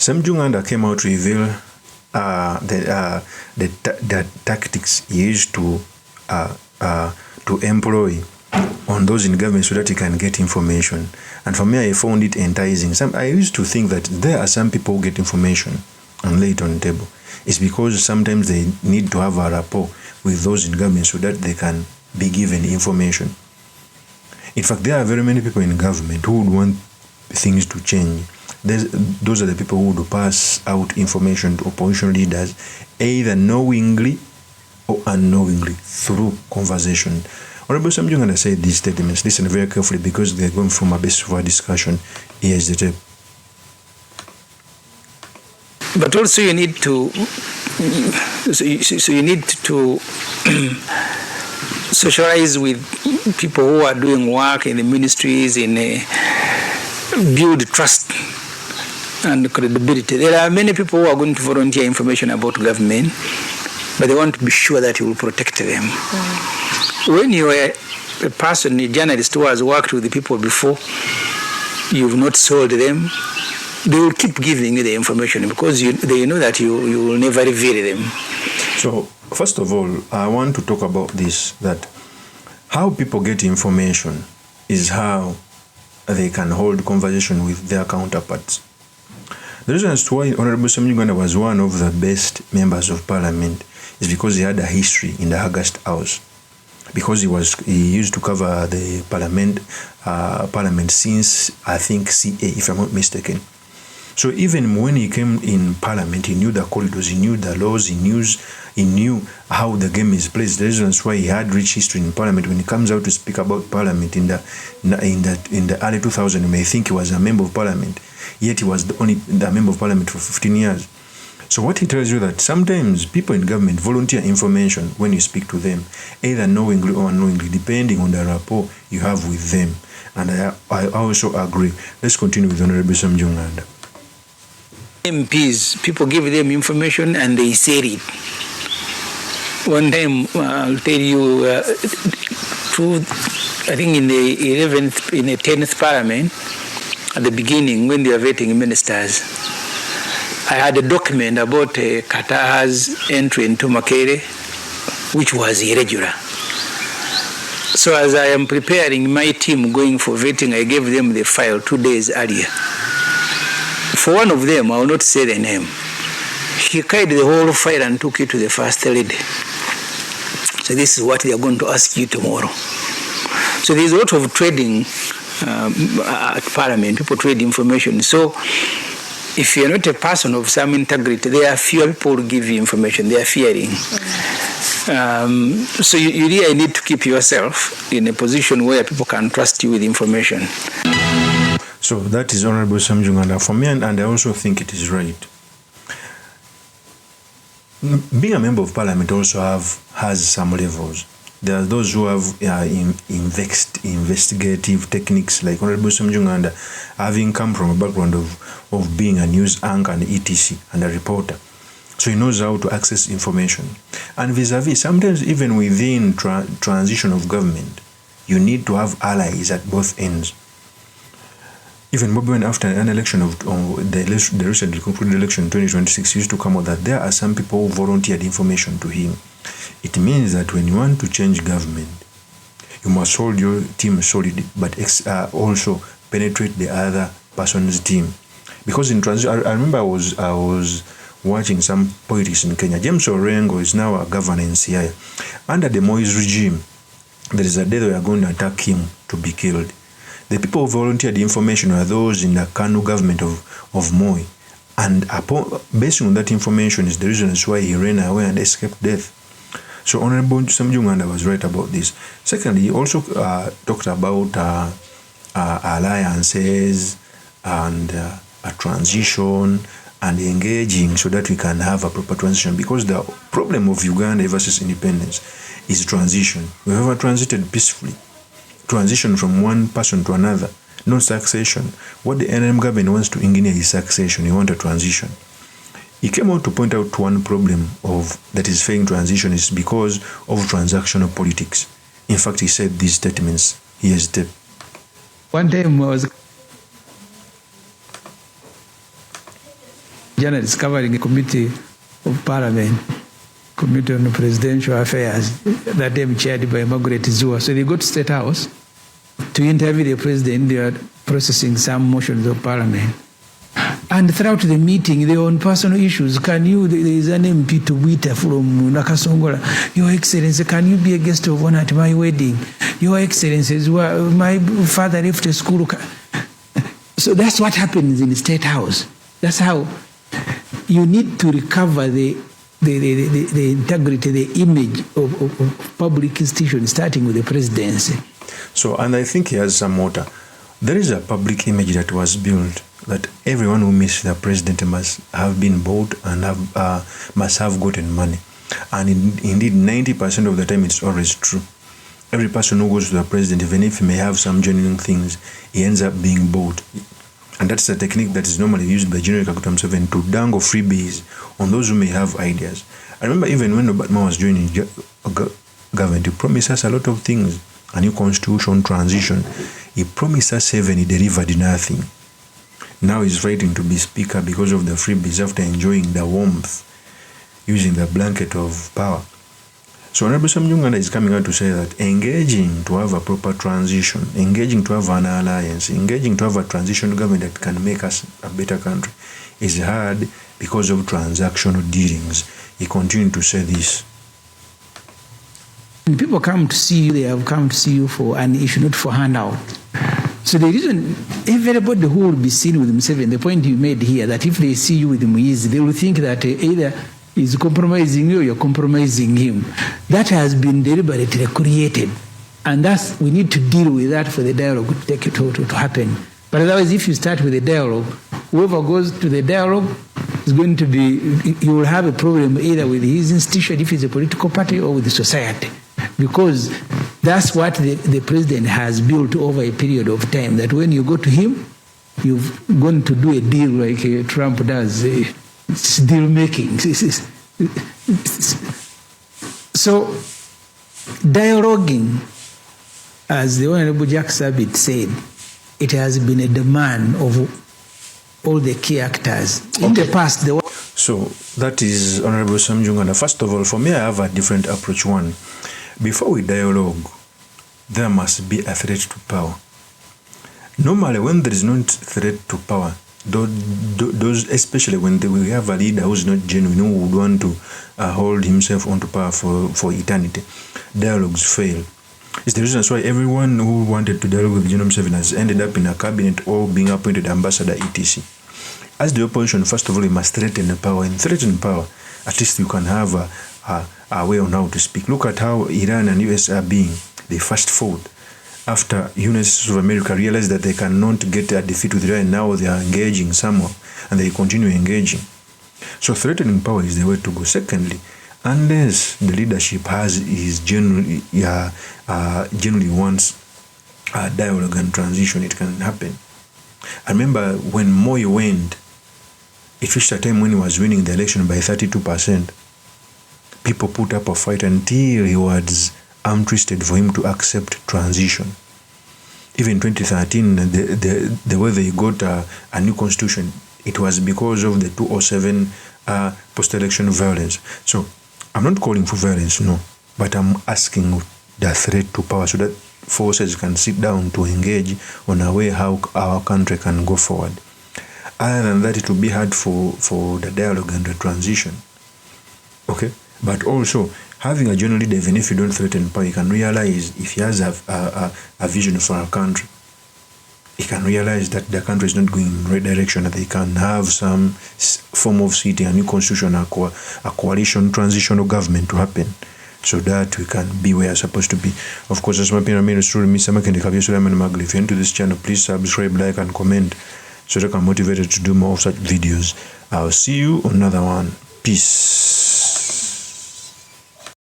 SEMUJJU NGANDA came out to reveal the tactics he used to employ on those in government so that he can get information. And for me, I found it enticing. I used to think that there are some people who get information and lay it on the table. It's because sometimes they need to have a rapport with those in government so that they can be given information. In fact, there are very many people in government who would want things to change. Those are the people who would pass out information to opposition leaders, either knowingly or unknowingly through conversation. Honorable SEMUJJU NGANDA said these statements. Listen very carefully because they're going from a base of our discussion. Here's the tape. But also you need to socialize with people who are doing work in the ministries, build trust and credibility. There are many people who are going to volunteer information about government, but they want to be sure that you will protect them. When you are a person, a journalist who has worked with the people before, you've not sold them, they will keep giving you the information because they know that you will never reveal them. So, first of all, I want to talk about this, that how people get information is how they can hold conversation with their counterparts. The reason as to why Honorable SEMUJJU NGANDA was one of the best members of parliament is because he had a history in the August House. Because he used to cover the parliament since, I think, CA, if I'm not mistaken. So even when he came in parliament, he knew the corridors, he knew the laws, he knew how the game is played. The reasons why he had rich history in parliament. When he comes out to speak about parliament in the early 2000s, you may think he was a member of parliament, yet he was the member of parliament for 15 years. So what he tells you that sometimes people in government volunteer information when you speak to them, either knowingly or unknowingly, depending on the rapport you have with them. And I also agree. Let's continue with Honorable SEMUJJU NGANDA. MPs, people give them information and they say it. One time, I'll tell you, I think in the 10th parliament, at the beginning, when they were vetting ministers, I had a document about Qatar's entry into Makere, which was irregular. So as I am preparing my team going for vetting, I gave them the file 2 days earlier. For one of them, I will not say the name, he carried the whole file and took it to the first lady. So this is what they are going to ask you tomorrow. So there's a lot of trading at Parliament. People trade information. So if you're not a person of some integrity, there are fewer people who give you information. They are fearing. So you really need to keep yourself in a position where people can trust you with information. So that is Honorable SEMUJJU NGANDA for me, and I also think it is right. Being a member of parliament also has some levels. There are those who have investigative techniques, like Honorable SEMUJJU NGANDA, having come from a background of being a news anchor and etc. and a reporter. So he knows how to access information. And vis-a-vis, sometimes even within transition of government, you need to have allies at both ends. Even Bobi Wine, after an election of the recently concluded election in 2026, used to come out that there are some people who volunteered information to him. It means that when you want to change government, you must hold your team solid, but also penetrate the other person's team. Because in transition, I remember I was watching some politics in Kenya. James Orengo is now a governor in Siaya. Under the Moise regime, there is a day they are going to attack him to be killed. The people who volunteered the information were those in the Kanu government of Moi. And based on that information is the reason why he ran away and escaped death. So Honorable SEMUJJU NGANDA was right about this. Secondly, he also talked about alliances and a transition and engaging so that we can have a proper transition. Because the problem of Uganda versus independence is transition. We have transited peacefully. Transition from one person to another, no succession. What the NRM government wants to engineer is succession. You want a transition. He came out to point out one problem that is failing transition is because of transactional politics. In fact, he said these statements. Here's the tape. One time I was journalists covering a committee of Parliament, Committee on Presidential Affairs, that time chaired by Margaret Zua. So they go to State House to interview the president. They are processing some motions of Parliament. And throughout the meeting, they were on personal issues. There is an MP to Wita from Nakasongola. Your Excellency, can you be a guest of honor at my wedding? Your Excellency, my father left the school. So that's what happens in the State House. That's how you need to recover the integrity, the image of public institutions, starting with the presidency. So, and I think he has some motor. There is a public image that was built that everyone who meets the president must have been bought and must have gotten money. And indeed, 90% of the time, it's always true. Every person who goes to the president, even if he may have some genuine things, he ends up being bought. And that's a technique that is normally used by General Kaguta Museveni to dangle freebies on those who may have ideas. I remember even when Obama was joining government, he promised us a lot of things. A new constitution, transition. He promised us 7, he delivered nothing. Now he's fighting to be speaker because of the freebies after enjoying the warmth, using the blanket of power. So Honorable SEMUJJU NGANDA is coming out to say that engaging to have a proper transition, engaging to have an alliance, engaging to have a transition government that can make us a better country is hard because of transactional dealings. He continued to say this. When people come to see you, they have come to see you for an issue, not for handout. So the reason everybody who will be seen with Museveni, the point you made here, that if they see you with Muizi, they will think that either he's compromising you or you're compromising him. That has been deliberately created. And that's, we need to deal with that for the dialogue to happen. But otherwise, if you start with a dialogue, whoever goes to the dialogue is going to be, you will have a problem either with his institution, if it's a political party, or with the society. Because that's what the president has built over a period of time, that when you go to him, you've gone to do a deal like Trump does. It's deal making. So, dialoguing, as the Honorable Jack Sabit said, it has been a demand of all the key actors. In the past, So, that is Honorable SEMUJJU NGANDA. First of all, for me, I have a different approach. One, before we dialogue, there must be a threat to power. Normally, when there is no threat to power, those, especially when we have a leader who is not genuine, who would want to hold himself onto power for eternity, dialogues fail. It's the reason why everyone who wanted to dialogue with General Museveni has ended up in a cabinet or being appointed ambassador, etc. As the opposition, first of all, you must threaten the power. And threaten power, at least you can have a way on how to speak. Look at how Iran and US are being. They first fought. After United States of America realized that they cannot get a defeat with Iran, now they are engaging somehow, and they continue engaging. So threatening power is the way to go. Secondly, unless the leadership generally wants dialogue and transition, it can happen. I remember when Moi went, it reached a time when he was winning the election by 32%. People put up a fight until he was arm-twisted for him to accept transition. Even 2013, the way they got a new constitution, it was because of the 2007 post-election violence. So I'm not calling for violence, no, but I'm asking the threat to power so that forces can sit down to engage on a way how our country can go forward. Other than that, it will be hard for the dialogue and the transition. Okay? But also, having a general leader, even if you don't threaten power, you can realize if he has a vision for our country, he can realize that the country is not going in the right direction, that they can have some form of seating a new constitution, a coalition transitional government to happen, so that we can be where we're supposed to be. Of course, as my opinion is true, Mr. Makende Kabir Suleiman Magli. If you're into this channel, please subscribe, like, and comment so that I'm motivated to do more of such videos. I'll see you on another one. Peace.